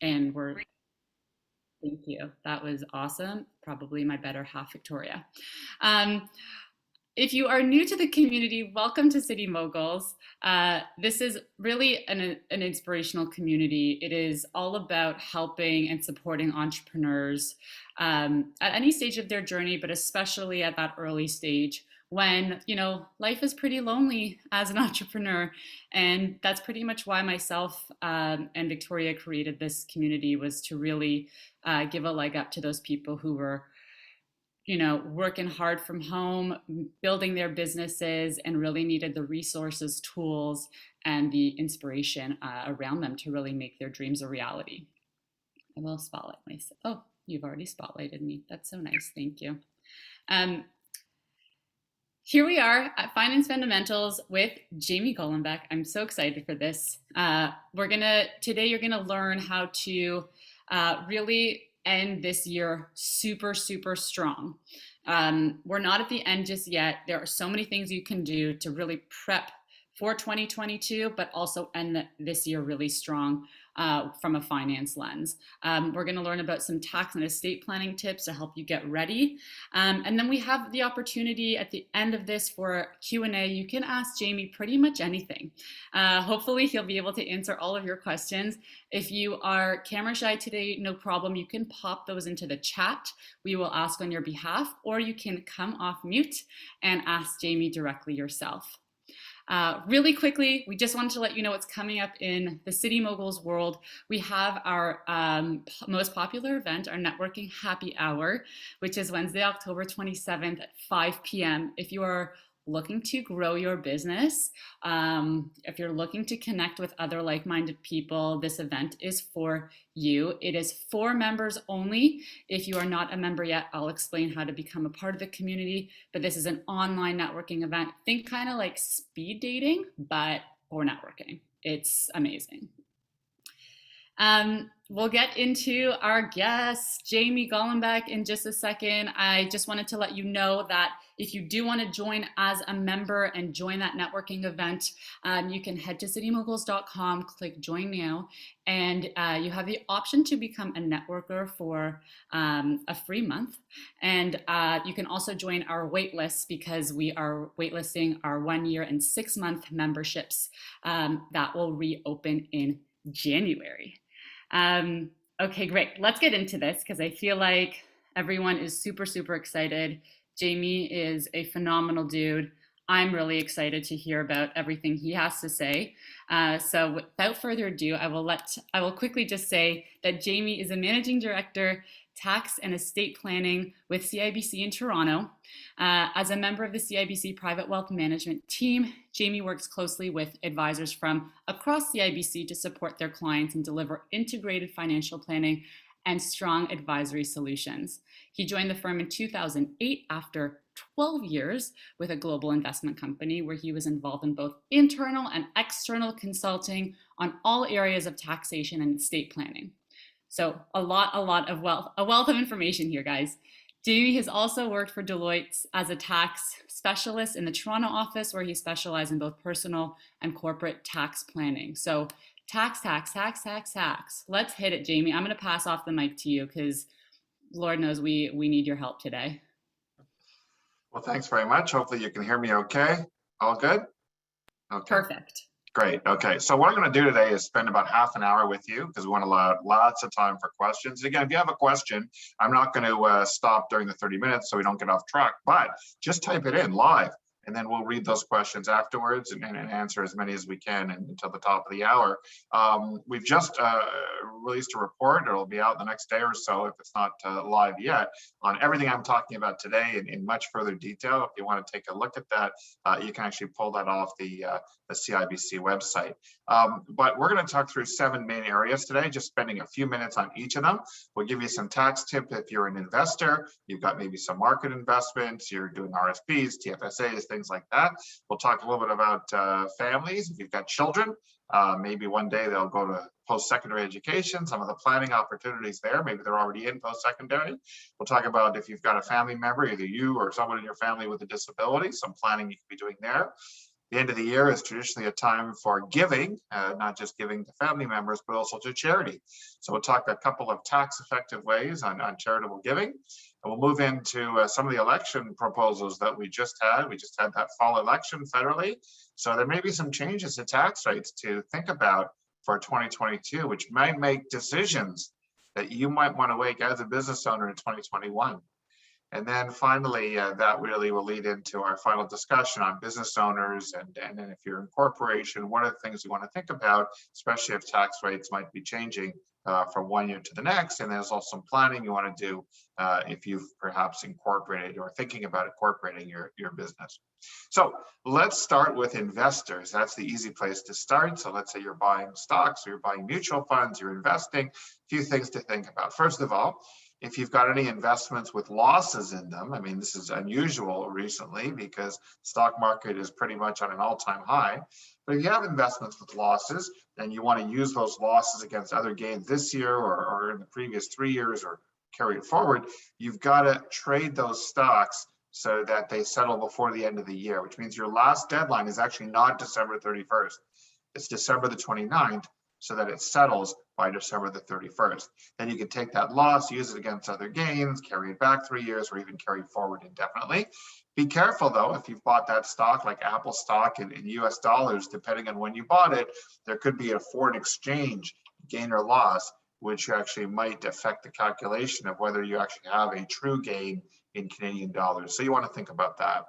And thank you. That was awesome. Probably my better half, Victoria. Um, if you are new to the community, welcome to City Moguls. This is really an inspirational community. It is all about helping and supporting entrepreneurs at any stage of their journey, but especially at that early stage when, life is pretty lonely as an entrepreneur. And that's pretty much why myself and Victoria created this community, was to really give a leg up to those people who were working hard from home, building their businesses, and really needed the resources, tools, and the inspiration around them to really make their dreams a reality. I will spotlight myself. Oh, you've already spotlighted me. That's so nice. Thank you. Here we are at Finance Fundamentals with Jamie Golombek. I'm so excited for this. Today you're gonna learn how to really end this year super, super strong. We're not at the end just yet. There are so many things you can do to really prep for 2022, but also end this year really strong from a finance lens. We're going to learn about some tax and estate planning tips to help you get ready. And then we have the opportunity at the end of this for Q&A. You can ask Jamie pretty much anything. Hopefully he'll be able to answer all of your questions. If you are camera shy today, no problem. You can pop those into the chat. We will ask on your behalf, or you can come off mute and ask Jamie directly yourself. Really quickly, we just wanted to let you know what's coming up in the City Moguls world. We have our most popular event, our networking happy hour, which is Wednesday, October 27th at 5 p.m. If you are looking to grow your business, if you're looking to connect with other like-minded people, this event is for you. It is for members only. If you are not a member yet, I'll explain how to become a part of the community, but this is an online networking event. Think kind of like speed dating, but for networking. It's amazing. We'll get into our guest, Jamie Golombek, in just a second. I just wanted to let you know that if you do want to join as a member and join that networking event, you can head to citymoguls.com, click join now, and you have the option to become a networker for a free month. And you can also join our waitlist, because we are waitlisting our 1 year and 6 month memberships that will reopen in January. Okay, great. Let's get into this, because I feel like everyone is super, super excited. Jamie is a phenomenal dude. I'm really excited to hear about everything he has to say. So without further ado, I will quickly just say that Jamie is a managing director, tax and estate planning with CIBC in Toronto. As a member of the CIBC Private Wealth Management team, Jamie works closely with advisors from across CIBC to support their clients and deliver integrated financial planning and strong advisory solutions. He joined the firm in 2008 after 12 years with a global investment company, where he was involved in both internal and external consulting on all areas of taxation and estate planning. So a wealth of information here, guys. Jamie has also worked for Deloitte as a tax specialist in the Toronto office, where he specialized in both personal and corporate tax planning. So tax. Let's hit it, Jamie. I'm going to pass off the mic to you, because Lord knows we need your help today. Well, thanks very much. Hopefully you can hear me okay. All good? Okay. Perfect. Great. Okay. So what I'm going to do today is spend about half an hour with you, because we want to allow lots of time for questions. Again, if you have a question, I'm not going to stop during the 30 minutes so we don't get off track, but just type it in live, and then we'll read those questions afterwards and answer as many as we can until the top of the hour. We've just released a report. It'll be out the next day or so, if it's not live yet, on everything I'm talking about today in much further detail. If you want to take a look at that, you can actually pull that off the CIBC website. But we're going to talk through 7 main areas today, just spending a few minutes on each of them. We'll give you some tax tips if you're an investor, you've got maybe some market investments, you're doing RSPs, TFSAs, things like that. We'll talk a little bit about families. If you've got children, maybe one day they'll go to post-secondary education, some of the planning opportunities there. Maybe they're already in post-secondary. We'll talk about if you've got a family member, either you or someone in your family with a disability, some planning you can be doing there. The end of the year is traditionally a time for giving, not just giving to family members, but also to charity. So we'll talk a couple of tax-effective ways on charitable giving. And we'll move into some of the election proposals that we just had. We just had that fall election federally. So there may be some changes to tax rates to think about for 2022, which might make decisions that you might want to make as a business owner in 2021. And then finally, that really will lead into our final discussion on business owners. And then if you're in corporation, what are the things you want to think about, especially if tax rates might be changing from one year to the next. And there's also some planning you want to do if you've perhaps incorporated or thinking about incorporating your business. So let's start with investors. That's the easy place to start. So let's say you're buying stocks or you're buying mutual funds, you're investing. A few things to think about. First of all, if you've got any investments with losses in them, I mean, this is unusual recently because stock market is pretty much on an all-time high. But if you have investments with losses and you want to use those losses against other gains this year or in the previous 3 years or carry it forward, you've got to trade those stocks so that they settle before the end of the year, which means your last deadline is actually not December 31st. It's December the 29th, so that it settles by December the 31st. Then you can take that loss, use it against other gains, carry it back 3 years, or even carry it forward indefinitely. Be careful though, if you've bought that stock, like Apple stock in US dollars, depending on when you bought it, there could be a foreign exchange gain or loss, which actually might affect the calculation of whether you actually have a true gain in Canadian dollars. So you want to think about that.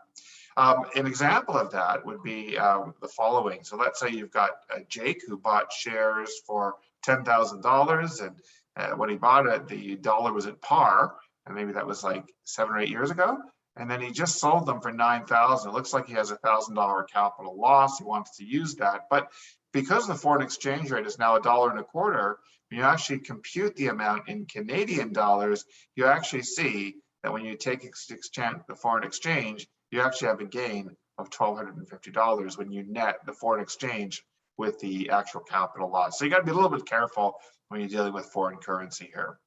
An example of that would be the following. So let's say you've got Jake who bought shares for $10,000, and when he bought it, the dollar was at par, and maybe that was like 7 or 8 years ago. And then he just sold them for $9,000. It looks like he has $1,000 capital loss. He wants to use that, but because the foreign exchange rate is now $1.25, when you actually compute the amount in Canadian dollars, you actually see that when you take the foreign exchange, you actually have a gain of $1,250 when you net the foreign exchange with the actual capital loss. So you got to be a little bit careful when you're dealing with foreign currency here.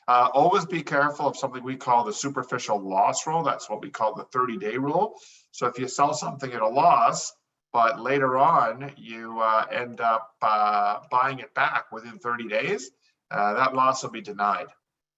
Always be careful of something we call the superficial loss rule. That's what we call the 30-day rule. So if you sell something at a loss, but later on you end up buying it back within 30 days, that loss will be denied.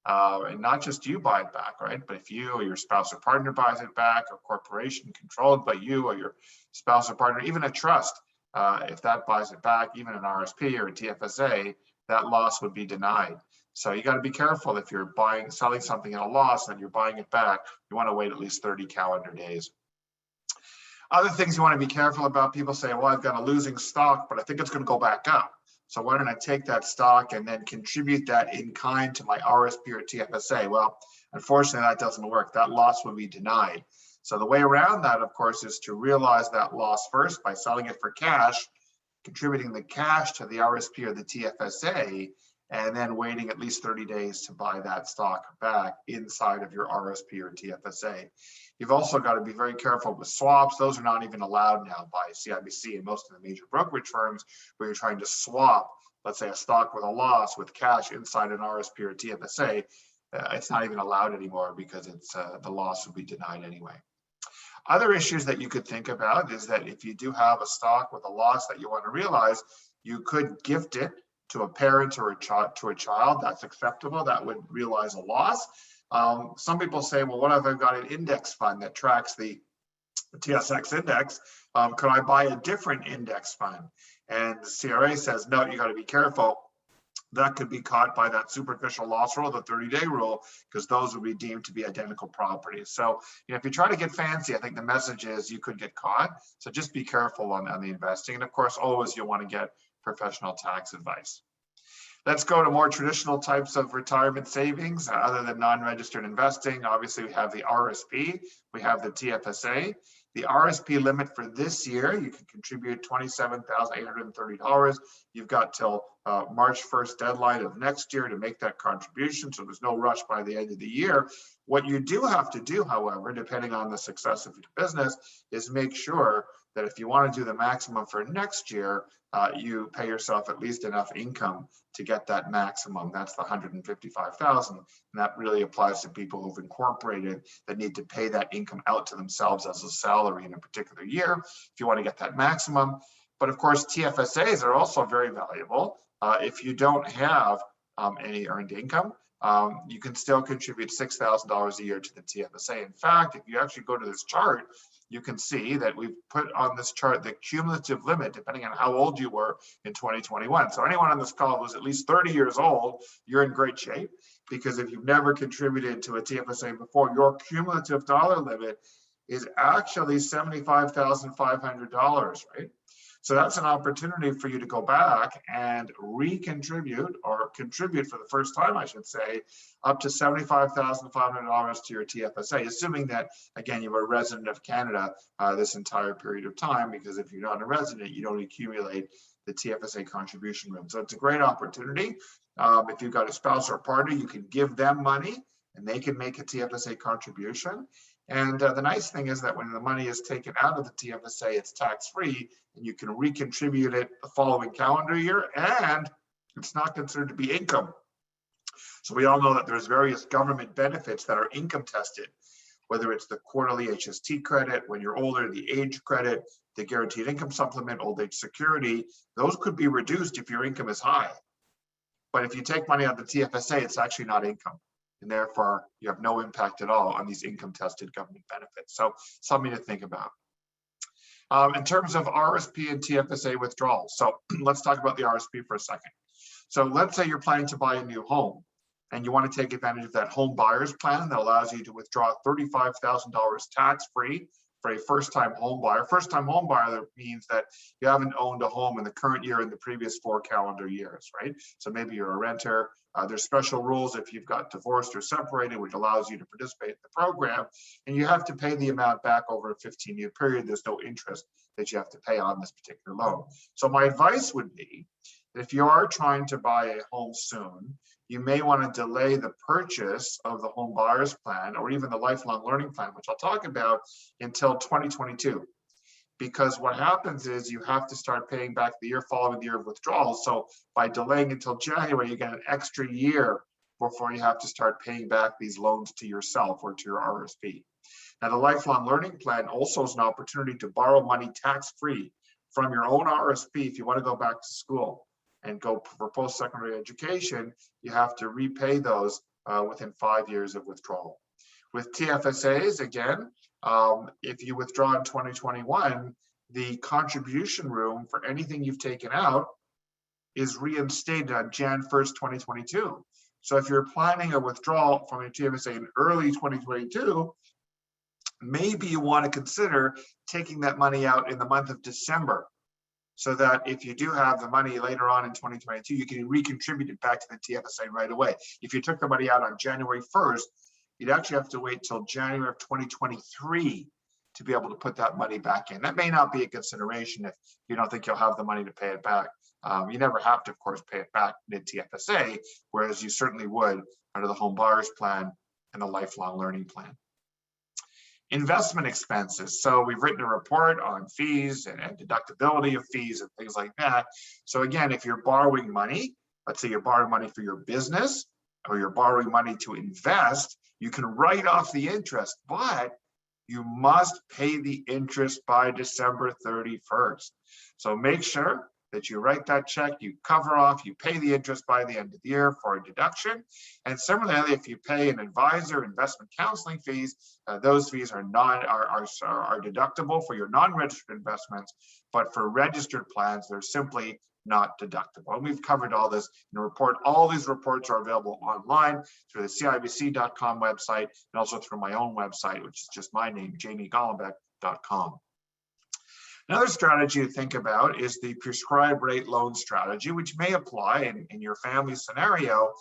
And not just you buy it back, right? But if you or your spouse or partner buys it back, or corporation controlled by you or your spouse or partner, even a trust, if that buys it back, even an RSP or a TFSA, that loss would be denied. So you got to be careful if you're selling something at a loss and you're buying it back, you want to wait at least 30 calendar days. Other things you want to be careful about, people say, well, I've got a losing stock, but I think it's going to go back up. So why don't I take that stock and then contribute that in kind to my RSP or TFSA? Well, unfortunately, that doesn't work. That loss will be denied. So the way around that, of course, is to realize that loss first by selling it for cash, contributing the cash to the RSP or the TFSA, and then waiting at least 30 days to buy that stock back inside of your RSP or TFSA. You've also got to be very careful with swaps. Those are not even allowed now by CIBC and most of the major brokerage firms, where you're trying to swap, let's say, a stock with a loss with cash inside an RSP or TFSA. It's not even allowed anymore because it's the loss will be denied anyway. Other issues that you could think about is that if you do have a stock with a loss that you want to realize, you could gift it to a parent or to a child. That's acceptable. That would realize a loss. Some people say, well, what if I've got an index fund that tracks the TSX index? Could I buy a different index fund? And the CRA says, no, you got to be careful. That could be caught by that superficial loss rule, the 30-day rule, because those would be deemed to be identical properties. So, if you try to get fancy, I think the message is you could get caught. So just be careful on the investing. And of course, always you'll want to get professional tax advice. Let's go to more traditional types of retirement savings other than non-registered investing. Obviously, we have the RSP, we have the TFSA. The RSP limit for this year, you can contribute $27,830. You've got till March 1st deadline of next year to make that contribution, so there's no rush by the end of the year. What you do have to do, however, depending on the success of your business, is make sure that if you want to do the maximum for next year, you pay yourself at least enough income to get that maximum. That's the 155,000. And that really applies to people who've incorporated that need to pay that income out to themselves as a salary in a particular year if you want to get that maximum. But of course, TFSAs are also very valuable. If you don't have any earned income, you can still contribute $6,000 a year to the TFSA. In fact, if you actually go to this chart, you can see that we've put on this chart the cumulative limit, depending on how old you were in 2021. So anyone on this call who's at least 30 years old, you're in great shape, because if you've never contributed to a TFSA before, your cumulative dollar limit is actually $75,500, right? So that's an opportunity for you to go back and recontribute, or contribute for the first time, I should say, up to $75,500 to your TFSA, assuming that, again, you were a resident of Canada this entire period of time, because if you're not a resident, you don't accumulate the TFSA contribution room. So it's a great opportunity. If you've got a spouse or a partner, you can give them money and they can make a TFSA contribution. And the nice thing is that when the money is taken out of the TFSA, it's tax-free, and you can recontribute it the following calendar year, and it's not considered to be income. So we all know that there's various government benefits that are income tested, whether it's the quarterly HST credit, when you're older, the age credit, the guaranteed income supplement, old age security. Those could be reduced if your income is high. But if you take money out of the TFSA, it's actually not income. And therefore, you have no impact at all on these income tested government benefits. So something to think about. In terms of RSP and TFSA withdrawals. So let's talk about the RSP for a second. So let's say you're planning to buy a new home and you want to take advantage of that home buyer's plan that allows you to withdraw $35,000 tax-free for a first-time home buyer. First-time home buyer means that you haven't owned a home in the current year in the previous 4 calendar years, right? So maybe you're a renter. There's special rules if you've got divorced or separated, which allows you to participate in the program, and you have to pay the amount back over a 15-year period. There's no interest that you have to pay on this particular loan. So my advice would be that if you are trying to buy a home soon, you may want to delay the purchase of the home buyer's plan or even the lifelong learning plan, which I'll talk about, until 2022. Because what happens is you have to start paying back the year following the year of withdrawal. So by delaying until January, you get an extra year before you have to start paying back these loans to yourself or to your RSP. Now, the lifelong learning plan also is an opportunity to borrow money tax-free from your own RSP if you want to go back to school and go for post-secondary education. You have to repay those within 5 years of withdrawal. With TFSAs, again, if you withdraw in 2021, the contribution room for anything you've taken out is reinstated on Jan 1st, 2022. So if you're planning a withdrawal from your TFSA in early 2022, maybe you want to consider taking that money out in the month of December, so that if you do have the money later on in 2022, you can recontribute it back to the TFSA right away. If you took the money out on January 1st, you'd actually have to wait till January of 2023 to be able to put that money back in. That may not be a consideration if you don't think you'll have the money to pay it back. You never have to, of course, pay it back mid-TFSA, whereas you certainly would under the home buyer's plan and the lifelong learning plan. Investment expenses. So we've written a report on fees and deductibility of fees and things like that. So again, if you're borrowing money, let's say you're borrowing money for your business or you're borrowing money to invest, you can write off the interest, but you must pay the interest by December 31st. So make sure that you write that check, you cover off, you pay the interest by the end of the year for a deduction. And similarly, if you pay an advisor investment counseling fees, those fees are deductible for your non-registered investments, but for registered plans, they're simply not deductible. And we've covered all this in a report. All these reports are available online through the CIBC.com website and also through my own website, which is just my name, jamiegolombek.com. Another strategy to think about is the prescribed rate loan strategy, which may apply in your family scenario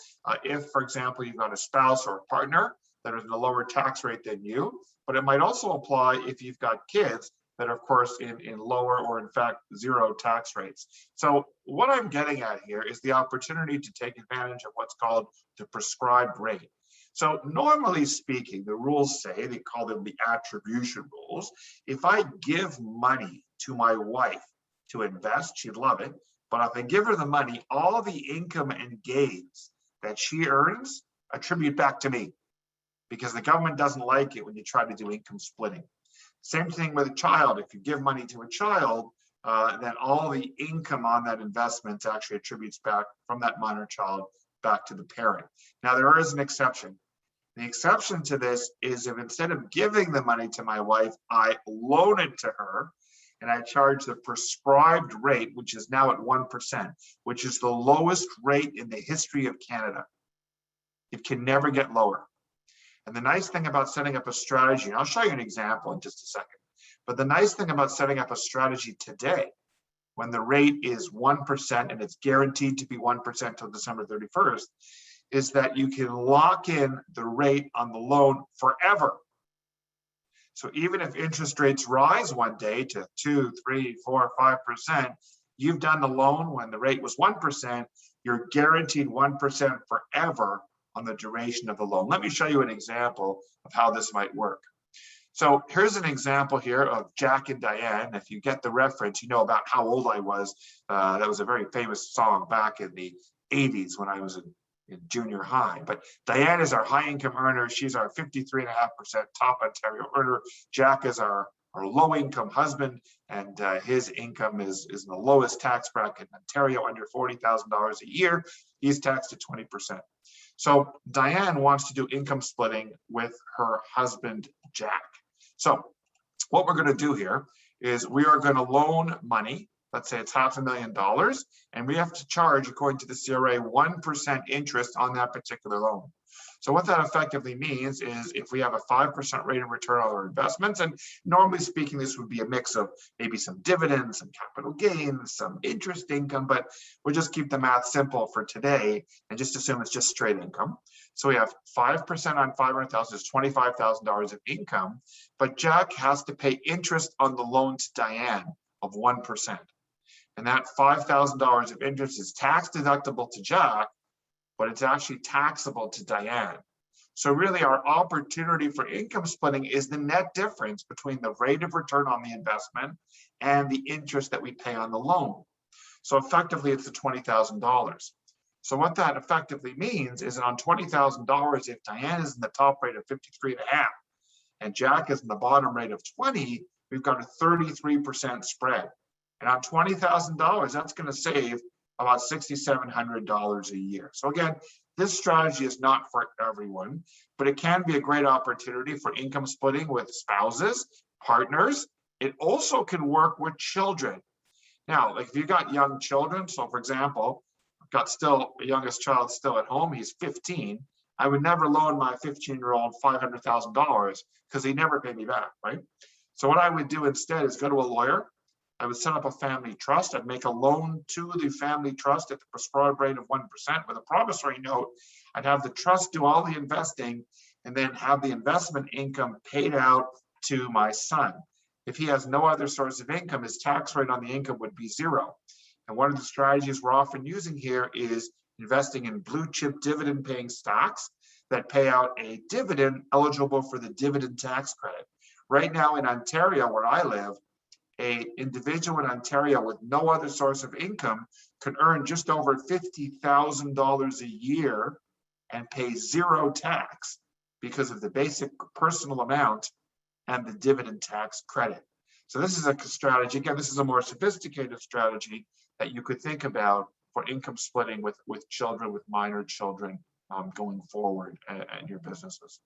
if, for example, you've got a spouse or a partner that is in a lower tax rate than you, but it might also apply if you've got kids that are, of course, in lower or, in fact, zero tax rates. So what I'm getting at here is the opportunity to take advantage of what's called the prescribed rate. So normally speaking, the rules say, they call them the attribution rules. If I give money to my wife to invest, she'd love it. But if I give her the money, all the income and gains that she earns attribute back to me, because the government doesn't like it when you try to do income splitting. Same thing with a child. If you give money to a child, then all the income on that investment actually attributes back from that minor child back to the parent. Now, there is an exception. The exception to this is if instead of giving the money to my wife, I loan it to her and I charge the prescribed rate, which is now at 1%, which is the lowest rate in the history of Canada. It can never get lower. And the nice thing about setting up a strategy, and I'll show you an example in just a second, but the nice thing about setting up a strategy today, when the rate is 1% and it's guaranteed to be 1% till December 31st, is that you can lock in the rate on the loan forever. So even if interest rates rise one day to 2, 3, 4, 5%, you've done the loan when the rate was 1%, you're guaranteed 1% forever on the duration of the loan. Let me show you an example of how this might work. So here's an example here of Jack and Diane. If you get the reference, you know about how old I was. That was a very famous song back in the 80s when I was in junior high. But Diane is our high income earner. She's our 53.5% top Ontario earner. Jack is our low income husband, and his income is in the lowest tax bracket in Ontario, under $40,000 a year. He's taxed at 20%. So Diane wants to do income splitting with her husband, Jack. So what we're going to do here is we are going to loan money. Let's say it's $500,000, and we have to charge, according to the CRA, 1% interest on that particular loan. So what that effectively means is if we have a 5% rate of return on our investments, and normally speaking, this would be a mix of maybe some dividends, some capital gains, some interest income, but we'll just keep the math simple for today and just assume it's just straight income. So we have 5% on $500,000 is $25,000 of income, but Jack has to pay interest on the loan to Diane of 1%. And that $5,000 of interest is tax deductible to Jack, but it's actually taxable to Diane. So really our opportunity for income splitting is the net difference between the rate of return on the investment and the interest that we pay on the loan. So effectively it's the $20,000. So what that effectively means is that on $20,000, if Diane is in the top rate of 53.5 and Jack is in the bottom rate of 20, we've got a 33% spread. And on $20,000, that's going to save about $6,700 a year. So again, this strategy is not for everyone, but it can be a great opportunity for income splitting with spouses, partners. It also can work with children. Now, like if you got young children, so for example, I've got still a youngest child still at home, he's 15. I would never loan my 15-year-old $500,000 because he never paid me back, right? So what I would do instead is go to a lawyer. I would set up a family trust. I'd make a loan to the family trust at the prescribed rate of 1% with a promissory note. I'd have the trust do all the investing and then have the investment income paid out to my son. If he has no other source of income, his tax rate on the income would be 0. And one of the strategies we're often using here is investing in blue chip dividend paying stocks that pay out a dividend eligible for the dividend tax credit. Right now in Ontario, where I live, an individual in Ontario with no other source of income could earn just over $50,000 a year and pay 0 tax because of the basic personal amount and the dividend tax credit. So this is a strategy. Again, this is a more sophisticated strategy that you could think about for income splitting with children, with minor children going forward in your businesses.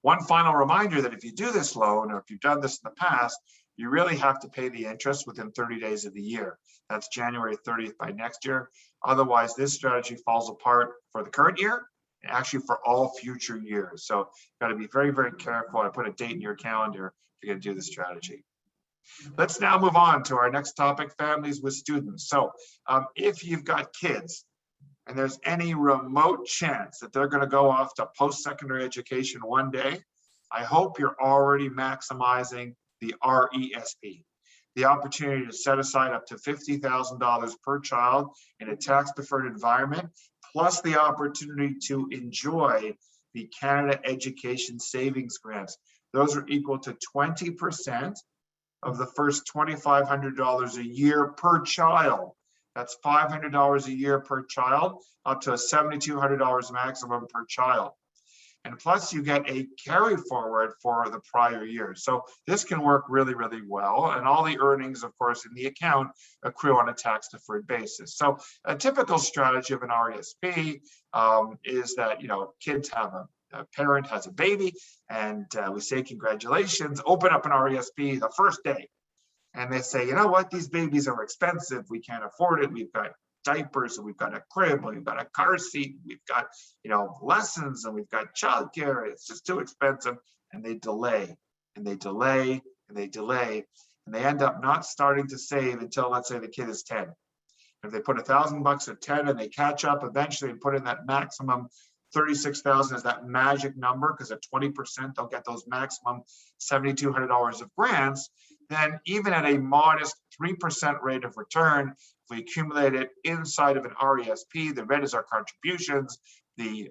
One final reminder that if you do this loan, or if you've done this in the past, you really have to pay the interest within 30 days of the year. That's January 30th by next year. Otherwise, this strategy falls apart for the current year and actually for all future years. So you've got to be very, very careful. I put a date in your calendar if you're going to do this strategy. Let's now move on to our next topic, families with students. So if you've got kids and there's any remote chance that they're going to go off to post-secondary education one day, I hope you're already maximizing the RESP, the opportunity to set aside up to $50,000 per child in a tax-deferred environment, plus the opportunity to enjoy the Canada Education Savings Grants. Those are equal to 20% of the first $2,500 a year per child. That's $500 a year per child, up to $7,200 maximum per child. And plus you get a carry forward for the prior year. So this can work really, really well. And all the earnings, of course, in the account accrue on a tax deferred basis. So a typical strategy of an RESP is that, kids have a parent has a baby and we say, congratulations, open up an RESP the first day. And they say, you know what, these babies are expensive. We can't afford it. We've got diapers, and we've got a crib, and we've got a car seat, we've got, lessons, and we've got childcare. It's just too expensive. And they delay, and they delay, and they delay, and they end up not starting to save until, let's say, the kid is 10. If they put $1,000 at 10 and they catch up eventually and put in that maximum 36,000 is that magic number, because at 20%, they'll get those maximum $7,200 of grants. Then even at a modest 3% rate of return, if we accumulate it inside of an RESP, the red is our contributions, the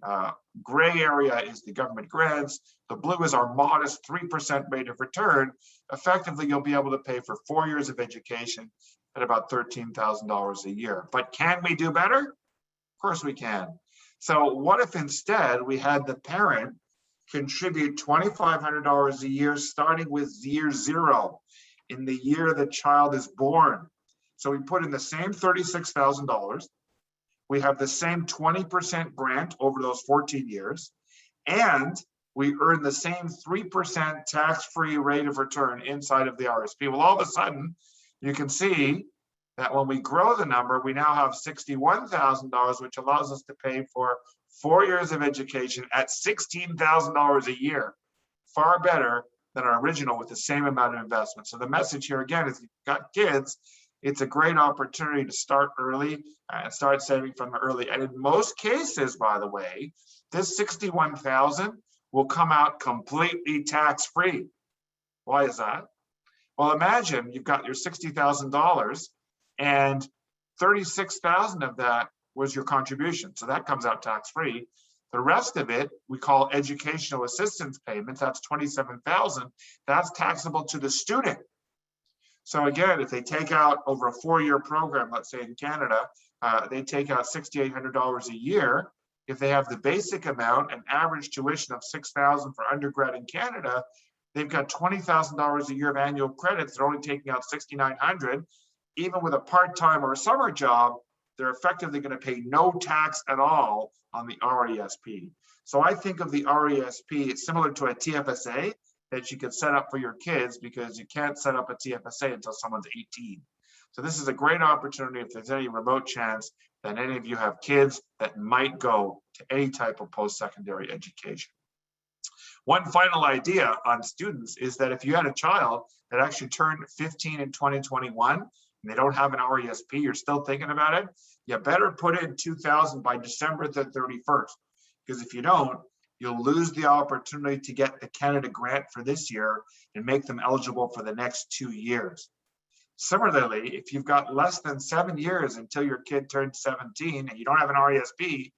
gray area is the government grants, the blue is our modest 3% rate of return. Effectively, you'll be able to pay for 4 years of education at about $13,000 a year. But can we do better? Of course we can. So what if instead we had the parent contribute $2,500 a year starting with year 0 in the year the child is born? So we put in the same $36,000, we have the same 20% grant over those 14 years, and we earn the same 3% tax-free rate of return inside of the RSP. Well, all of a sudden, you can see that when we grow the number, we now have $61,000, which allows us to pay for 4 years of education at $16,000 a year. Far better than our original with the same amount of investment. So the message here again is, if you've got kids, it's a great opportunity to start early and start saving from early. And in most cases, by the way, this $61,000 will come out completely tax-free. Why is that? Well, imagine you've got your $60,000 and $36,000 of that was your contribution. So that comes out tax-free. The rest of it, we call educational assistance payments. That's $27,000. That's taxable to the student. So again, if they take out over a 4-year program, let's say in Canada, they take out $6,800 a year. If they have the basic amount, an average tuition of $6,000 for undergrad in Canada, they've got $20,000 a year of annual credits. They're only taking out $6,900. Even with a part-time or a summer job, they're effectively going to pay no tax at all on the RESP. So I think of the RESP similar to a TFSA that you could set up for your kids, because you can't set up a TFSA until someone's 18. So this is a great opportunity if there's any remote chance that any of you have kids that might go to any type of post-secondary education. One final idea on students is that if you had a child that actually turned 15 in 2021 and they don't have an RESP, you're still thinking about it, you better put in $2,000 by December the 31st. Because if you don't, you'll lose the opportunity to get the Canada grant for this year and make them eligible for the next 2 years. Similarly, if you've got less than 7 years until your kid turns 17 and you don't have an RESP,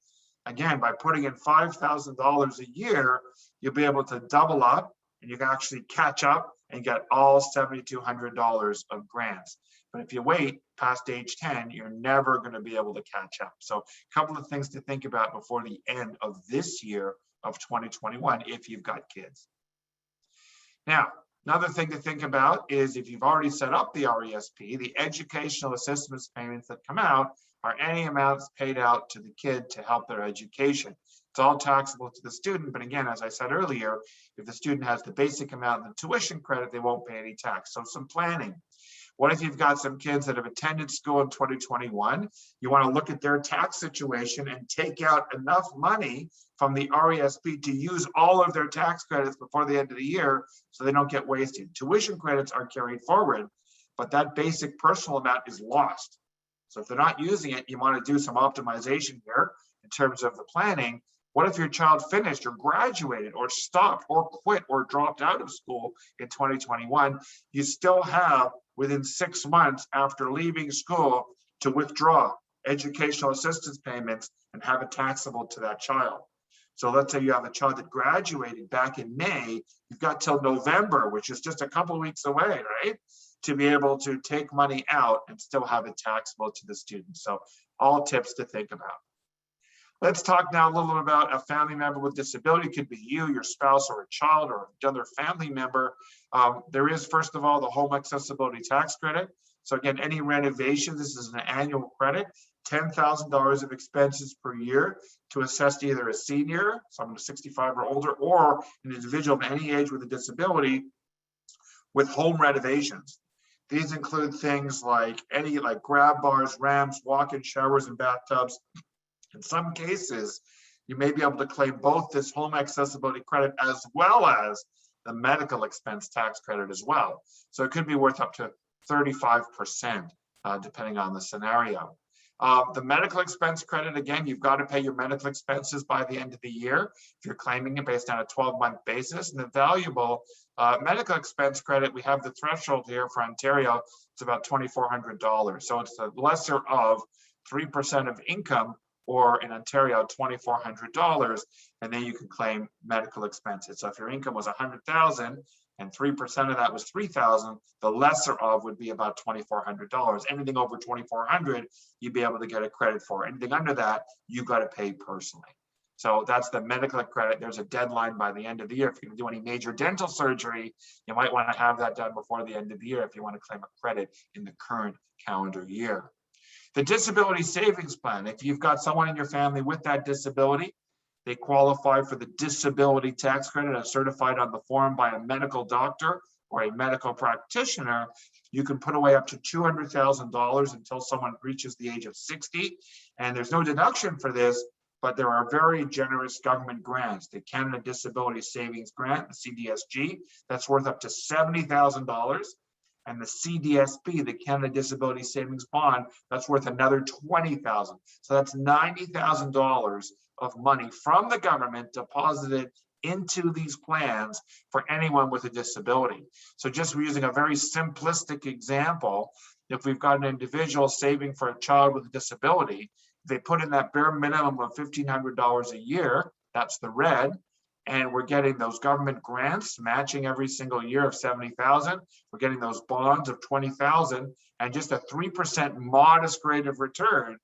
again, by putting in $5,000 a year, you'll be able to double up and you can actually catch up and get all $7,200 of grants. But if you wait past age 10, you're never going to be able to catch up. So a couple of things to think about before the end of this year of 2021 if you've got kids. Now, another thing to think about is if you've already set up the RESP, the educational assistance payments that come out are any amounts paid out to the kid to help their education. It's all taxable to the student, but again, as I said earlier, if the student has the basic amount of the tuition credit, they won't pay any tax. So some planning. What if you've got some kids that have attended school in 2021? You want to look at their tax situation and take out enough money from the RESP to use all of their tax credits before the end of the year so they don't get wasted. Tuition credits are carried forward, but that basic personal amount is lost. So if they're not using it, you want to do some optimization here in terms of the planning. What if your child finished or graduated or stopped or quit or dropped out of school in 2021? You still have within 6 months after leaving school to withdraw educational assistance payments and have it taxable to that child. So let's say you have a child that graduated back in May, you've got till November, which is just a couple of weeks away, right? To be able to take money out and still have it taxable to the student. So all tips to think about. Let's talk now a little bit about a family member with disability. It could be you, your spouse, or a child, or another family member. There is, first of all, the home accessibility tax credit. So again, any renovation, this is an annual credit, $10,000 of expenses per year to assess either a senior, someone 65 or older, or an individual of any age with a disability with home renovations. These include things like grab bars, ramps, walk-in showers, and bathtubs. In some cases, you may be able to claim both this home accessibility credit as well as the medical expense tax credit as well. So it could be worth up to 35%, depending on the scenario. The medical expense credit, again, you've got to pay your medical expenses by the end of the year if you're claiming it based on a 12-month basis. And the valuable medical expense credit, we have the threshold here for Ontario, it's about $2,400. So it's the lesser of 3% of income, or in Ontario, $2,400, and then you can claim medical expenses. So if your income was $100,000 and 3% of that was $3,000, the lesser of would be about $2,400. Anything over $2,400, you'd be able to get a credit for. Anything under that, you've got to pay personally. So that's the medical credit. There's a deadline by the end of the year. If you're going to do any major dental surgery, you might want to have that done before the end of the year if you want to claim a credit in the current calendar year. The disability savings plan, if you've got someone in your family with that disability, they qualify for the disability tax credit as certified on the form by a medical doctor or a medical practitioner. You can put away up to $200,000 until someone reaches the age of 60. And there's no deduction for this, but there are very generous government grants. The Canada Disability Savings Grant, the CDSG, that's worth up to $70,000. And the CDSP, the Canada Disability Savings Bond, that's worth another $20,000. So that's $90,000 of money from the government deposited into these plans for anyone with a disability. So just using a very simplistic example, if we've got an individual saving for a child with a disability, they put in that bare minimum of $1,500 a year, that's the red, and we're getting those government grants matching every single year of $70,000. We're getting those bonds of $20,000 and just a 3% modest rate of return.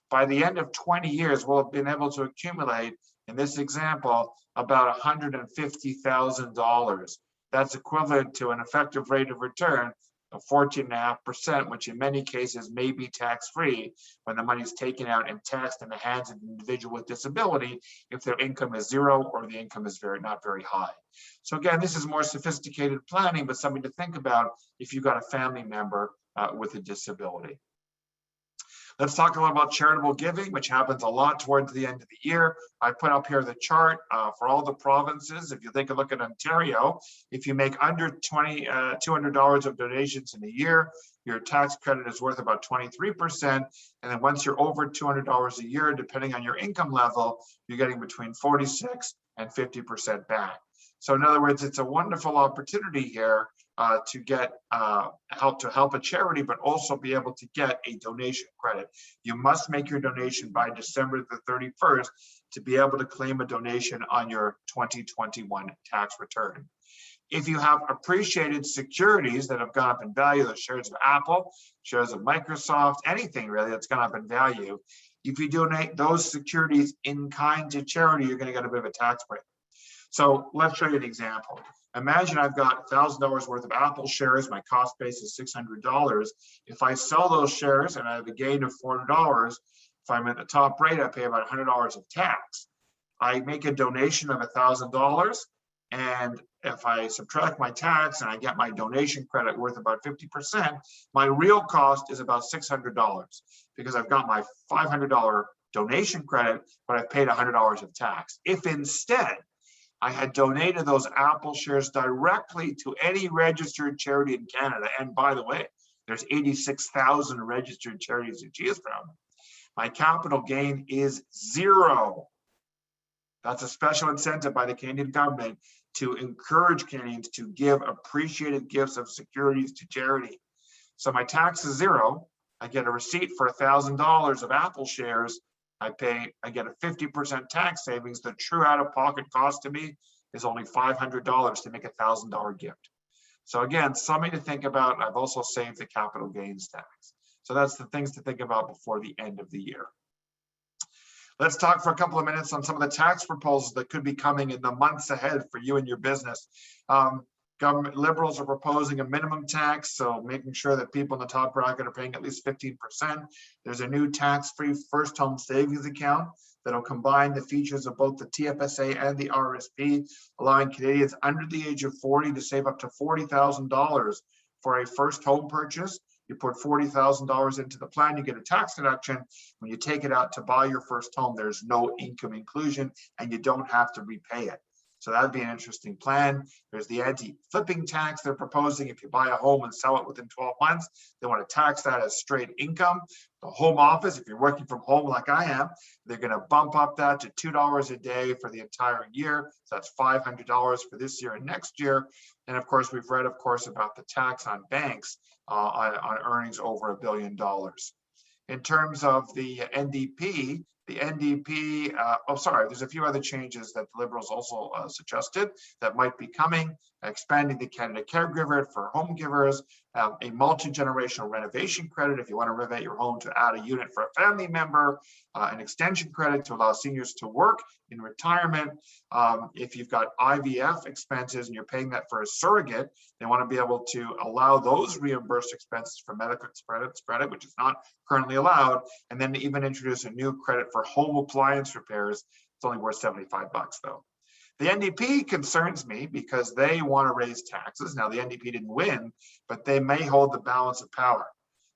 By the end of 20 years, we'll have been able to accumulate, in this example, about $150,000. That's equivalent to an effective rate of return of 14.5%, which in many cases may be tax-free when the money is taken out and taxed in the hands of an individual with disability if their income is zero or the income is not very high. So again, this is more sophisticated planning, but something to think about if you've got a family member with a disability. Let's talk a little about charitable giving, which happens a lot towards the end of the year. I put up here the chart for all the provinces. If you take a look at Ontario, if you make under $200 of donations in a year, your tax credit is worth about 23%. And then once you're over $200 a year, depending on your income level, you're getting between 46 and 50% back. So in other words, it's a wonderful opportunity here to get help a charity, but also be able to get a donation credit. You must make your donation by December the 31st to be able to claim a donation on your 2021 tax return. If you have appreciated securities that have gone up in value, the shares of Apple, shares of Microsoft, anything really that's gone up in value, if you donate those securities in kind to charity, you're going to get a bit of a tax break. So let's show you an example. Imagine I've got $1,000 worth of Apple shares. My cost base is $600. If I sell those shares and I have a gain of $400, if I'm at the top rate, I pay about $100 of tax. I make a donation of $1,000. And if I subtract my tax and I get my donation credit worth about 50%, my real cost is about $600 because I've got my $500 donation credit, but I've paid $100 of tax. If instead I had donated those Apple shares directly to any registered charity in Canada, and by the way, there's 86,000 registered charities to choose from, my capital gain is zero. That's a special incentive by the Canadian government to encourage Canadians to give appreciated gifts of securities to charity. So my tax is zero. I get a receipt for $1,000 of Apple shares, I get a 50% tax savings. The true out-of-pocket cost to me is only $500 to make a $1,000 gift. So again, something to think about. I've also saved the capital gains tax. So that's the things to think about before the end of the year. Let's talk for a couple of minutes on some of the tax proposals that could be coming in the months ahead for you and your business. Government liberals are proposing a minimum tax, so making sure that people in the top bracket are paying at least 15%. There's a new tax-free first home savings account that'll combine the features of both the TFSA and the RSP, allowing Canadians under the age of 40 to save up to $40,000 for a first home purchase. You put $40,000 into the plan, you get a tax deduction. When you take it out to buy your first home, there's no income inclusion and you don't have to repay it. So that'd be an interesting plan. There's the anti-flipping tax they're proposing. If you buy a home and sell it within 12 months, they want to tax that as straight income. The home office, if you're working from home like I am, they're going to bump up that to $2 a day for the entire year. So that's $500 for this year and next year. And of course, we've read, of course, about the tax on banks on earnings over $1 billion. In terms of the NDP, there's a few other changes that the Liberals also suggested that might be coming, expanding the Canada Caregiver for home givers, a multi-generational renovation credit if you want to renovate your home to add a unit for a family member, an extension credit to allow seniors to work in retirement. If you've got IVF expenses and you're paying that for a surrogate, they want to be able to allow those reimbursed expenses for medical credit, which is not currently allowed, and then even introduce a new credit for home appliance repairs. It's only worth $75 though. The NDP concerns me because they want to raise taxes. Now, the NDP didn't win, but they may hold the balance of power.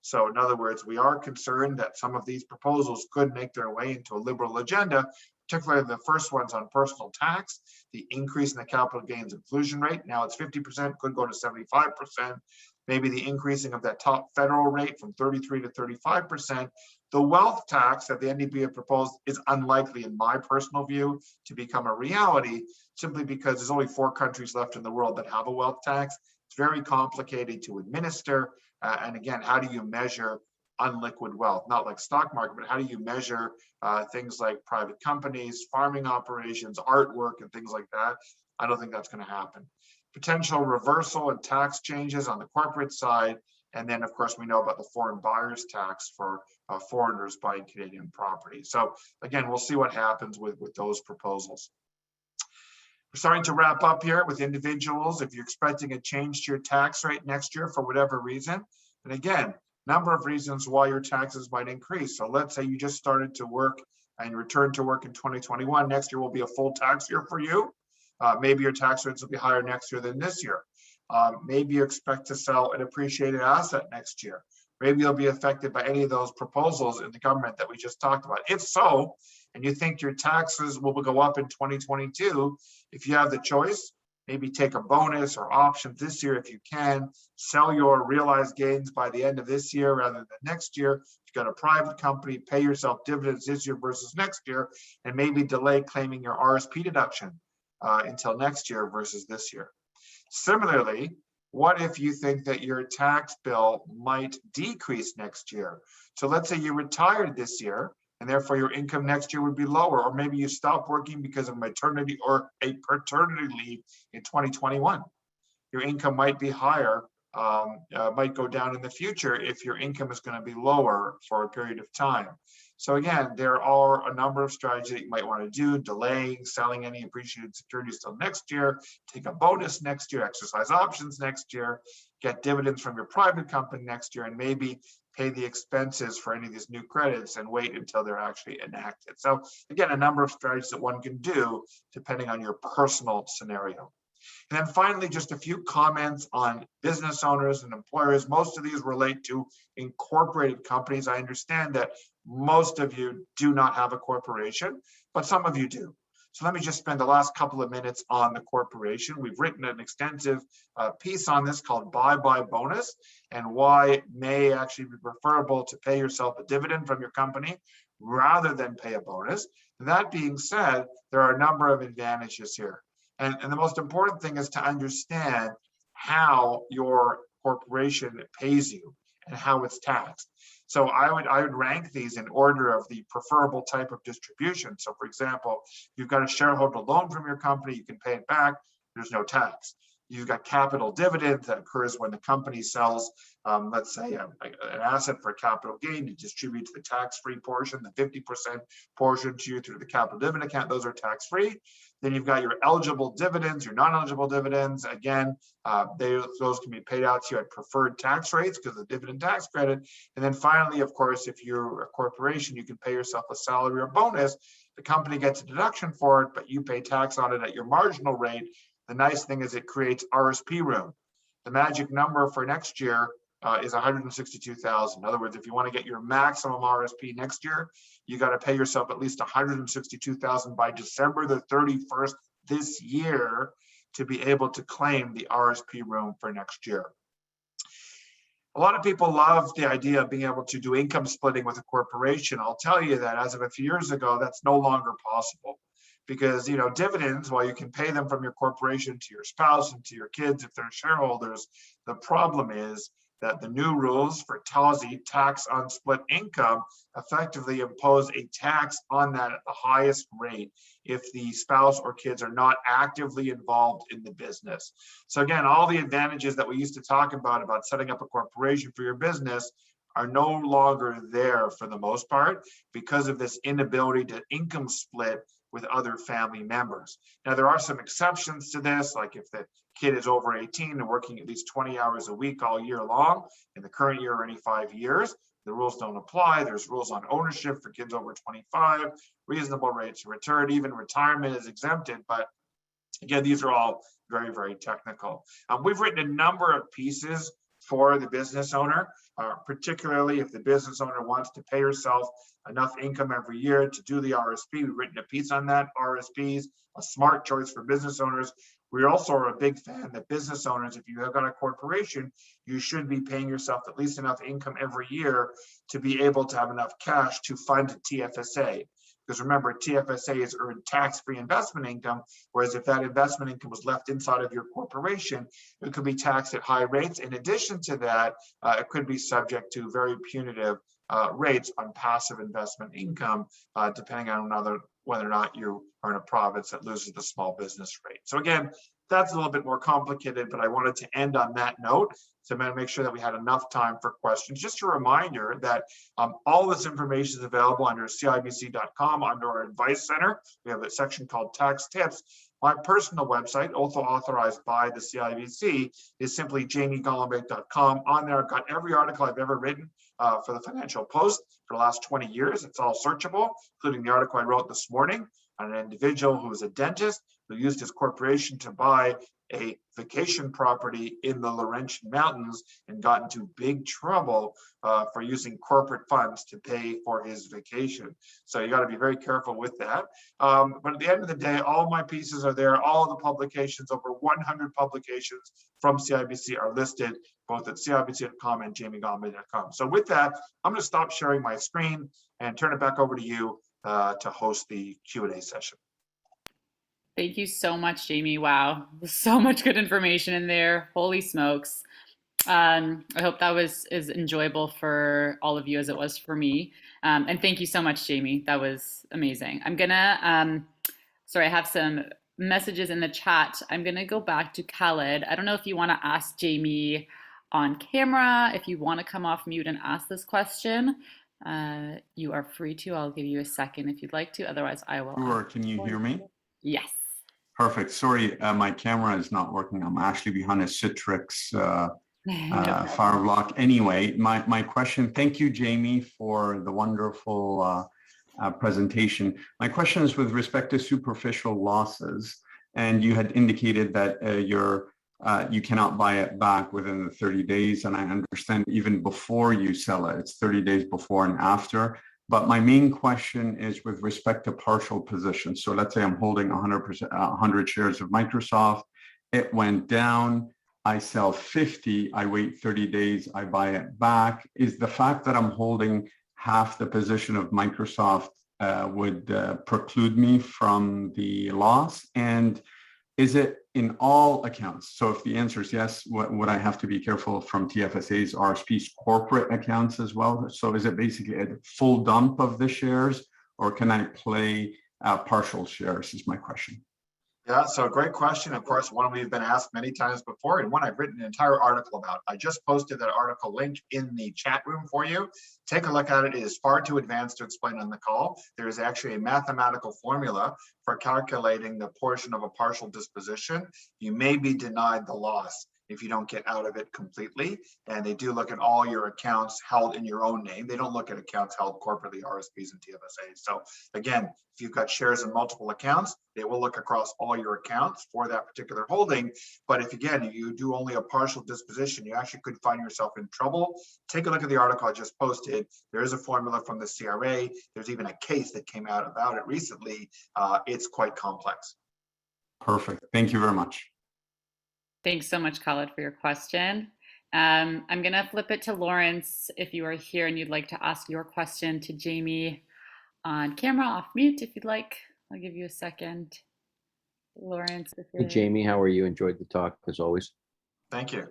So in other words, we are concerned that some of these proposals could make their way into a Liberal agenda, particularly the first ones on personal tax, the increase in the capital gains inclusion rate. Now it's 50%, could go to 75%. Maybe the increasing of that top federal rate from 33 to 35%. The wealth tax that the NDP have proposed is unlikely, in my personal view, to become a reality, simply because there's only 4 countries left in the world that have a wealth tax. It's very complicated to administer. And again, how do you measure unliquid wealth? Not like stock market, but how do you measure things like private companies, farming operations, artwork, and things like that? I don't think that's going to happen. Potential reversal and tax changes on the corporate side. And then, of course, we know about the foreign buyers tax for foreigners buying Canadian property. So again, we'll see what happens with those proposals. We're starting to wrap up here with individuals. If you're expecting a change to your tax rate next year for whatever reason, and again, number of reasons why your taxes might increase. So let's say you just started to work and returned to work in 2021. Next year will be a full tax year for you. Maybe your tax rates will be higher next year than this year. Maybe you expect to sell an appreciated asset next year. Maybe you'll be affected by any of those proposals in the government that we just talked about. If so, and you think your taxes will go up in 2022, if you have the choice, maybe take a bonus or options this year if you can, sell your realized gains by the end of this year rather than next year. If you've got a private company, pay yourself dividends this year versus next year, and maybe delay claiming your RSP deduction until next year versus this year. Similarly, what if you think that your tax bill might decrease next year? So let's say you retired this year and therefore your income next year would be lower, or maybe you stop working because of maternity or a paternity leave in 2021. Your income might be higher, might go down in the future if your income is going to be lower for a period of time. So again, there are a number of strategies that you might want to do: delaying selling any appreciated securities till next year, take a bonus next year, exercise options next year, get dividends from your private company next year, and maybe pay the expenses for any of these new credits and wait until they're actually enacted. So again, a number of strategies that one can do depending on your personal scenario. And then finally, just a few comments on business owners and employers. Most of these relate to incorporated companies. I understand that most of you do not have a corporation, but some of you do. So let me just spend the last couple of minutes on the corporation. We've written an extensive piece on this called Buy Bonus, and why it may actually be preferable to pay yourself a dividend from your company rather than pay a bonus. That being said, there are a number of advantages here. And the most important thing is to understand how your corporation pays you. and how it's taxed. So I would rank these in order of the preferable type of distribution. So for example, you've got a shareholder loan from your company, you can pay it back, there's no tax. You've got capital dividends that occurs when the company sells, let's say, an asset for a capital gain. You distribute to the tax-free portion, the 50% portion to you through the capital dividend account. Those are tax-free. Then you've got your eligible dividends, your non-eligible dividends. Again, those can be paid out to you at preferred tax rates because of the dividend tax credit. And then finally, of course, if you're a corporation, you can pay yourself a salary or bonus. The company gets a deduction for it, but you pay tax on it at your marginal rate. The nice thing is it creates RSP room. The magic number for next year is 162,000. In other words, if you want to get your maximum RSP next year, you got to pay yourself at least 162,000 by December the 31st this year to be able to claim the RSP room for next year. A lot of people love the idea of being able to do income splitting with a corporation. I'll tell you that as of a few years ago, that's no longer possible. Because, you know, dividends, while you can pay them from your corporation to your spouse and to your kids if they're shareholders, the problem is that the new rules for TOSI, tax on split income, effectively impose a tax on that at the highest rate if the spouse or kids are not actively involved in the business. So again, all the advantages that we used to talk about setting up a corporation for your business are no longer there for the most part because of this inability to income split with other family members. Now, there are some exceptions to this, like if the kid is over 18 and working at least 20 hours a week all year long, in the current year or any 5 years, the rules don't apply. There's rules on ownership for kids over 25, reasonable rates of return, even retirement is exempted. But again, these are all very, very technical. We've written a number of pieces for the business owner, particularly if the business owner wants to pay herself enough income every year to do the RSP. We've written a piece on that. RSPs, a smart choice for business owners. We also are a big fan that business owners, if you have got a corporation, you should be paying yourself at least enough income every year to be able to have enough cash to fund TFSA. Because remember, TFSA is earned tax-free investment income, whereas if that investment income was left inside of your corporation, it could be taxed at high rates. In addition to that, it could be subject to very punitive rates on passive investment income, depending on whether or not you are in a province that loses the small business rate. So again, that's a little bit more complicated, but I wanted to end on that note. So I'm going to make sure that we had enough time for questions. Just a reminder that all this information is available under CIBC.com under our advice center. We have a section called tax tips. My personal website, also authorized by the CIBC, is simply jamiegolombek.com. On there, I've got every article I've ever written for the Financial Post for the last 20 years. It's all searchable, including the article I wrote this morning on an individual who was a dentist who used his corporation to buy a vacation property in the Laurentian Mountains and got into big trouble for using corporate funds to pay for his vacation. So you got to be very careful with that. But at the end of the day, all my pieces are there. All of the publications, over 100 publications from CIBC are listed both at CIBC.com and jamiegolombek.com. So with that, I'm going to stop sharing my screen and turn it back over to you to host the Q&A session. Thank you so much, Jamie. Wow, so much good information in there. Holy smokes. I hope that was as enjoyable for all of you as it was for me. And thank you so much, Jamie. That was amazing. I'm gonna, sorry, I have some messages in the chat. I'm gonna go back to Khaled. I don't know if you wanna ask Jamie on camera, if you wanna come off mute and ask this question. You are free to. I'll give you a second if you'd like to. Otherwise, I will. Sure. Can you hear me? Yes. Perfect. Sorry, my camera is not working. I'm actually behind a Citrix fire block. Anyway, my question, thank you, Jamie, for the wonderful presentation. My question is with respect to superficial losses. And you had indicated that you cannot buy it back within the 30 days. And I understand even before you sell it, it's 30 days before and after. But my main question is with respect to partial positions. So let's say I'm holding 100 shares of Microsoft. It went down. I sell 50. I wait 30 days. I buy it back. Is the fact that I'm holding half the position of Microsoft would preclude me from the loss? And is it in all accounts? So if the answer is yes, would I have to be careful from TFSA's, RSP's corporate accounts as well? So is it basically a full dump of the shares, or can I play partial shares is my question. Yeah, so great question. Of course, one we've been asked many times before, and one I've written an entire article about. I just posted that article link in the chat room for you. Take a look at it. It is far too advanced to explain on the call. There is actually a mathematical formula for calculating the portion of a partial disposition. You may be denied the loss if you don't get out of it completely. And they do look at all your accounts held in your own name. They don't look at accounts held corporately, RSPs and TFSAs. So again, if you've got shares in multiple accounts, they will look across all your accounts for that particular holding. But if again, you do only a partial disposition, you actually could find yourself in trouble. Take a look at the article I just posted. There is a formula from the CRA. There's even a case that came out about it recently. It's quite complex. Perfect. Thank you very much. Thanks so much, Khaled, for your question. I'm going to flip it to Lawrence. If you are here and you'd like to ask your question to Jamie on camera, off mute, if you'd like. I'll give you a second. Lawrence. Hey, Jamie, how are you? Enjoyed the talk as always. Thank you.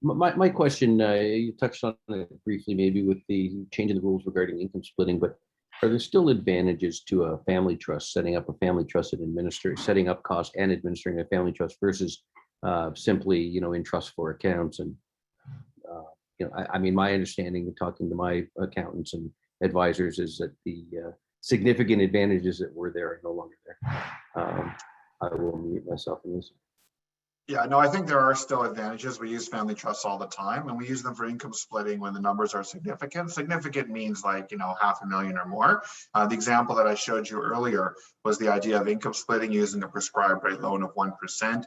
My question, you touched on it briefly, maybe with the change in the rules regarding income splitting, but are there still advantages to a family trust, setting up a family trust and setting up cost and administering a family trust versus simply, in trust for accounts? And, I mean, my understanding of talking to my accountants and advisors is that the significant advantages that were there are no longer there. I will mute myself in this. Yeah, no, I think there are still advantages. We use family trusts all the time, and we use them for income splitting when the numbers are significant. Significant means like, $500,000 or more. The example that I showed you earlier was the idea of income splitting using a prescribed rate loan of 1%.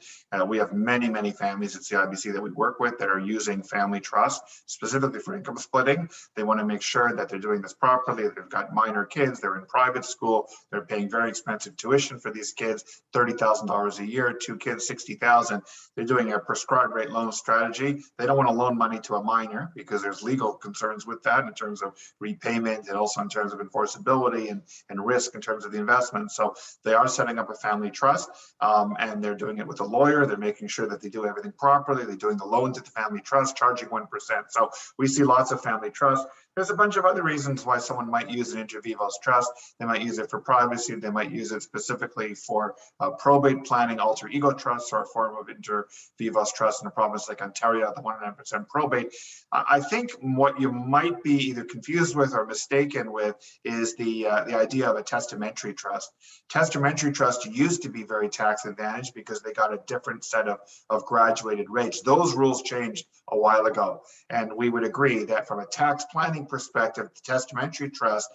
We have many, many families at CIBC that we work with that are using family trust specifically for income splitting. They want to make sure that they're doing this properly. They've got minor kids. They're in private school. They're paying very expensive tuition for these kids, $30,000 a year, 2 kids, $60,000. They're doing a prescribed rate loan strategy. They don't want to loan money to a minor because there's legal concerns with that in terms of repayment and also in terms of enforceability and risk in terms of the investment. So they are setting up a family trust and they're doing it with a lawyer. They're making sure that they do everything properly. They're doing the loan to the family trust, charging 1%. So we see lots of family trusts. There's a bunch of other reasons why someone might use an inter vivos trust. They might use it for privacy. They might use it specifically for probate planning, alter ego trusts, or a form of inter vivos trust in a province like Ontario, the 100% probate. I think what you might be either confused with or mistaken with is the idea of a testamentary trust. Testamentary trust used to be very tax advantaged because they got a different set of graduated rates. Those rules changed a while ago. And we would agree that from a tax planning perspective, the testamentary trust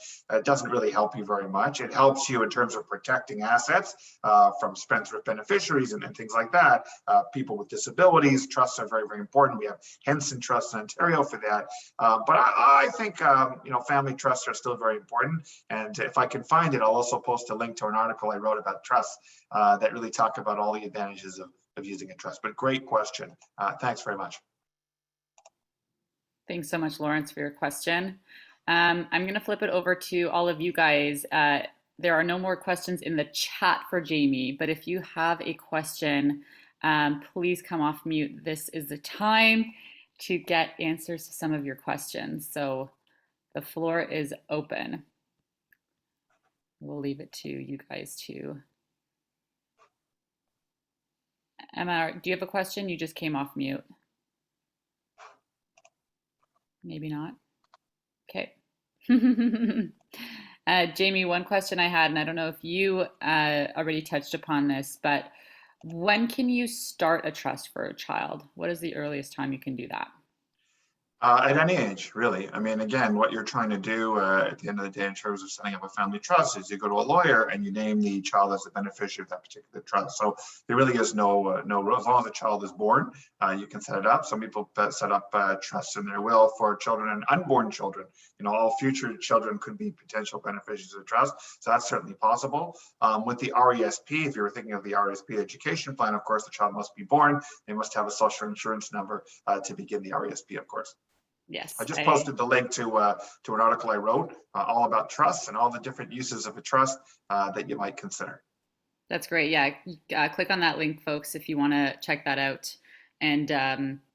doesn't really help you very much. It helps you in terms of protecting assets from spendthrift beneficiaries and things like that. People with disabilities, trusts are very, very important. We have Henson Trust in Ontario for that. But I think, family trusts are still very important. And if I can find it, I'll also post a link to an article I wrote about trusts that really talk about all the advantages of using a trust. But great question. Thanks very much. Thanks so much, Lawrence, for your question. I'm going to flip it over to all of you guys. There are no more questions in the chat for Jamie, but if you have a question, please come off mute. This is the time to get answers to some of your questions. So the floor is open. We'll leave it to you guys to. Emma, do you have a question? You just came off mute. Maybe not. Okay. Jamie, one question I had, and I don't know if you already touched upon this, but when can you start a trust for a child? What is the earliest time you can do that? At any age, really. I mean, again, what you're trying to do at the end of the day in terms of setting up a family trust is you go to a lawyer and you name the child as the beneficiary of that particular trust. So there really is no rule. As long as the child is born, you can set it up. Some people set up trusts in their will for children and unborn children. All future children could be potential beneficiaries of the trust. So that's certainly possible. With the RESP, if you were thinking of the RESP education plan, of course, the child must be born. They must have a social insurance number to begin the RESP, of course. Yes. I just posted the link to an article I wrote all about trusts and all the different uses of a trust that you might consider. That's great. Yeah, click on that link, folks, if you want to check that out. And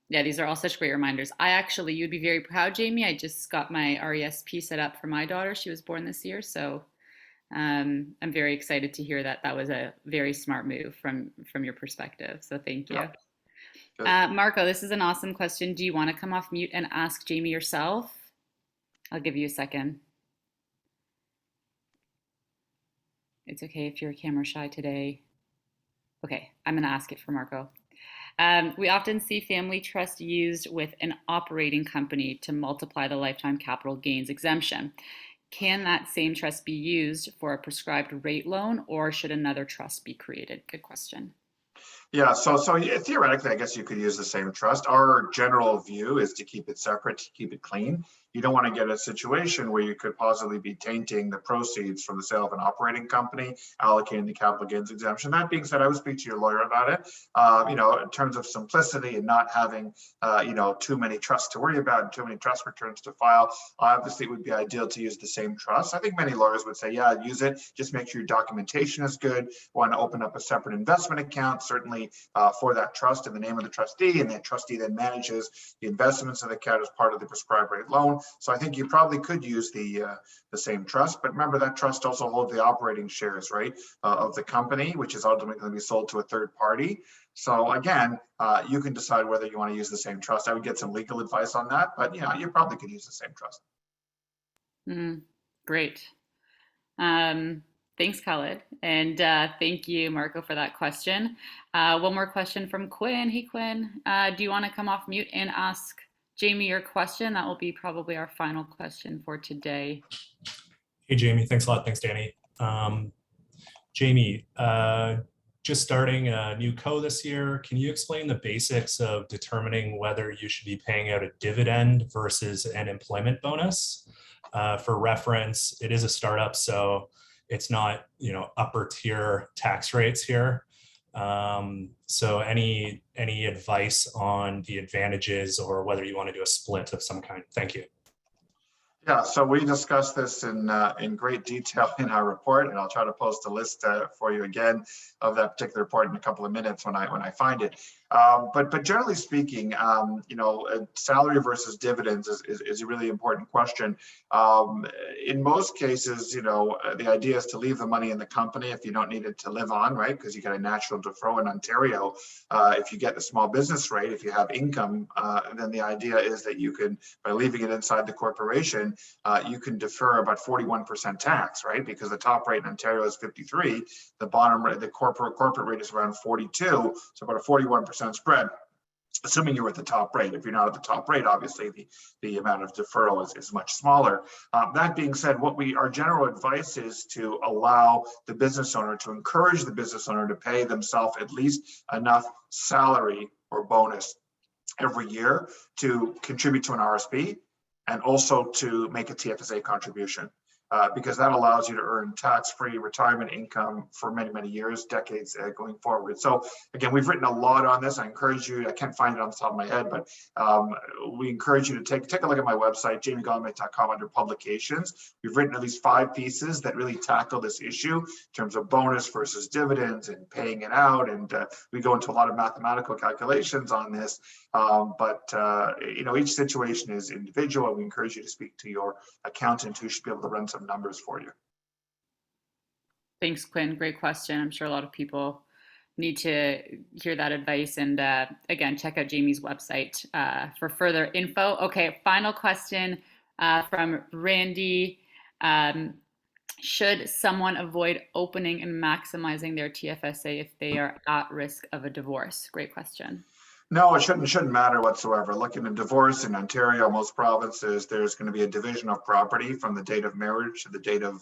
yeah, these are all such great reminders. You'd be very proud, Jamie. I just got my RESP set up for my daughter. She was born this year, so I'm very excited to hear that that was a very smart move from your perspective. So thank you. Yeah. Marco, this is an awesome question. Do you want to come off mute and ask Jamie yourself? I'll give you a second. It's okay if you're camera shy today. Okay, I'm going to ask it for Marco. We often see family trust used with an operating company to multiply the lifetime capital gains exemption. Can that same trust be used for a prescribed rate loan, or should another trust be created? Good question. Yeah, so yeah, theoretically, I guess you could use the same trust. Our general view is to keep it separate, to keep it clean. You don't want to get a situation where you could possibly be tainting the proceeds from the sale of an operating company, allocating the capital gains exemption. That being said, I would speak to your lawyer about it. In terms of simplicity and not having, too many trusts to worry about and too many trust returns to file. Obviously, it would be ideal to use the same trust. I think many lawyers would say, yeah, use it. Just make sure your documentation is good. Want to open up a separate investment account, certainly for that trust in the name of the trustee, and that trustee then manages the investments of the account as part of the prescribed rate loan. So I think you probably could use the same trust, but remember that trust also holds the operating shares, right, of the company, which is ultimately going to be sold to a third party. So again, you can decide whether you want to use the same trust. I would get some legal advice on that, but you probably could use the same trust. Great. Thanks, Khaled. And thank you, Marco, for that question. One more question from Quinn. Hey, Quinn, do you want to come off mute and ask Jamie your question? That will be probably our final question for today. Hey, Jamie. Thanks a lot. Thanks, Danny. Jamie, just starting a new co this year, can you explain the basics of determining whether you should be paying out a dividend versus an employment bonus? For reference, it is a startup, so it's not, upper tier tax rates here. So any advice on the advantages or whether you want to do a split of some kind? Thank you. Yeah, so we discussed this in great detail in our report, and I'll try to post a list for you again of that particular report in a couple of minutes when I find it. But generally speaking, salary versus dividends is a really important question. In most cases, the idea is to leave the money in the company if you don't need it to live on, right? Because you get a natural deferral in Ontario. If you get the small business rate, if you have income, then the idea is that you can, by leaving it inside the corporation, you can defer about 41% tax, right? Because the top rate in Ontario is 53, the bottom rate, the corporate rate is around 42, so about a 41% spread, assuming you're at the top rate. If you're not at the top rate, obviously the amount of deferral is much smaller. That being said, our general advice is to allow the business owner, to encourage the business owner to pay themselves at least enough salary or bonus every year to contribute to an RSP, and also to make a TFSA contribution, because that allows you to earn tax-free retirement income for many, many years, decades going forward. So again, we've written a lot on this. I encourage you, I can't find it on the top of my head, but we encourage you to take a look at my website, jamiegolombek.com, under publications. We've written at least 5 pieces that really tackle this issue in terms of bonus versus dividends and paying it out. And we go into a lot of mathematical calculations on this. Each situation is individual. We encourage you to speak to your accountant, who should be able to run some numbers for you. Thanks, Quinn. Great question. I'm sure a lot of people need to hear that advice. And again, check out Jamie's website for further info. Okay, final question from Randy. Should someone avoid opening and maximizing their TFSA if they are at risk of a divorce? Great question. No, it shouldn't matter whatsoever. Look, in a divorce in Ontario, most provinces, there's going to be a division of property from the date of marriage to the date of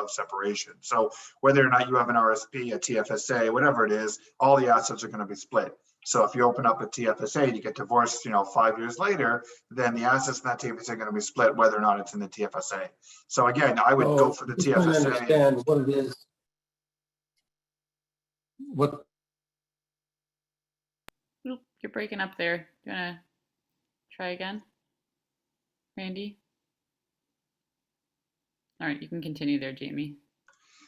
separation. So whether or not you have an RSP, a TFSA, whatever it is, all the assets are going to be split. So if you open up a TFSA and you get divorced, 5 years later, then the assets in that TFSA are going to be split, whether or not it's in the TFSA. So again, I would go for the TFSA. I understand what it is. What? You're breaking up there. You want to try again, Randy? All right, you can continue there, Jamie.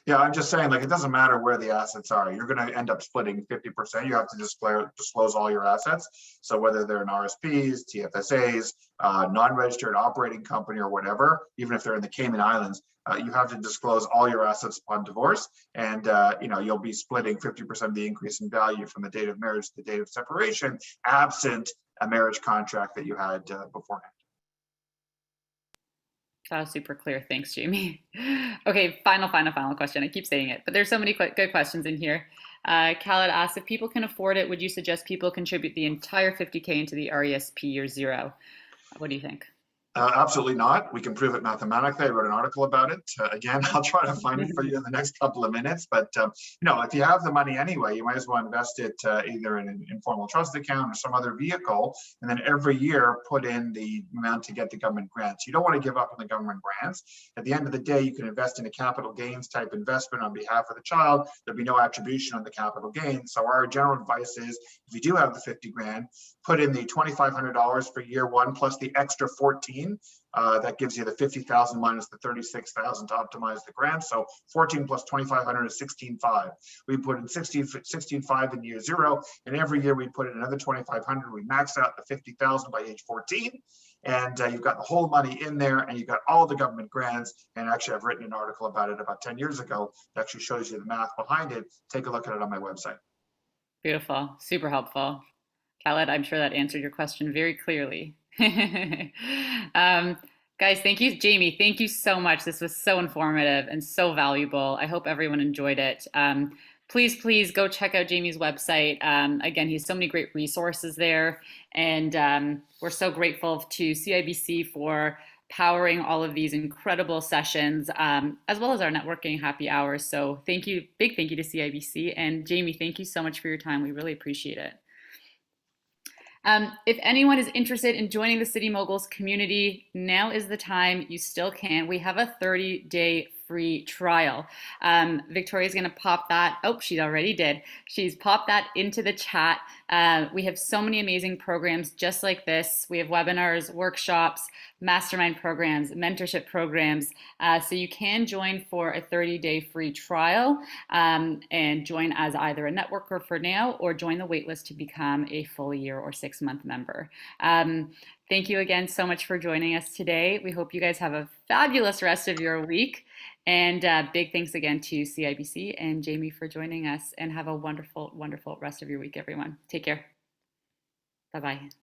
Yeah, I'm just saying, like, it doesn't matter where the assets are. You're going to end up splitting 50%. You have to disclose all your assets. So whether they're in RSPs, TFSAs, non-registered operating company or whatever, even if they're in the Cayman Islands, you have to disclose all your assets upon divorce. And, you'll be splitting 50% of the increase in value from the date of marriage to the date of separation, absent a marriage contract that you had beforehand. That was super clear. Thanks, Jamie. Okay, final question. I keep saying it, but there's so many good questions in here. Khaled asked, if people can afford it, would you suggest people contribute the entire 50K into the RESP year zero? What do you think? Absolutely not. We can prove it mathematically. I wrote an article about it. Again, I'll try to find it for you in the next couple of minutes. But if you have the money anyway, you might as well invest it either in an informal trust account or some other vehicle, and then every year put in the amount to get the government grants. You don't want to give up on the government grants. At the end of the day, you can invest in a capital gains type investment on behalf of the child. There'll be no attribution on the capital gains. So our general advice is, if you do have the 50 grand, put in the $2,500 for year one plus the extra 14. That gives you the 50,000 minus the 36,000 to optimize the grant. So 14 plus 2,500 is 16.5. We put in 16.5 in year zero, and every year we put in another 2,500. We max out the 50,000 by age 14, and you've got the whole money in there, and you've got all the government grants. And actually, I've written an article about it about 10 years ago that actually shows you the math behind it. Take a look at it on my website. Beautiful, super helpful. Khaled, I'm sure that answered your question very clearly. Guys, thank you. Jamie, thank you so much. This was so informative and so valuable. I hope everyone enjoyed it. Please go check out Jamie's website. Again, he has so many great resources there. And we're so grateful to CIBC for powering all of these incredible sessions, as well as our networking happy hours. So thank you, big thank you to CIBC. And Jamie, thank you so much for your time. We really appreciate it. If anyone is interested in joining the City Moguls community, now is the time. You still can. We have a 30-day free trial. Victoria's going to pop that. Oh, she already did. She's popped that into the chat. We have so many amazing programs just like this. We have webinars, workshops, mastermind programs, mentorship programs. So you can join for a 30-day free trial and join as either a networker for now or join the waitlist to become a full year or 6-month member. Thank you again so much for joining us today. We hope you guys have a fabulous rest of your week. And big thanks again to CIBC and Jamie for joining us, and have a wonderful, wonderful rest of your week, everyone. Take care. Bye-bye.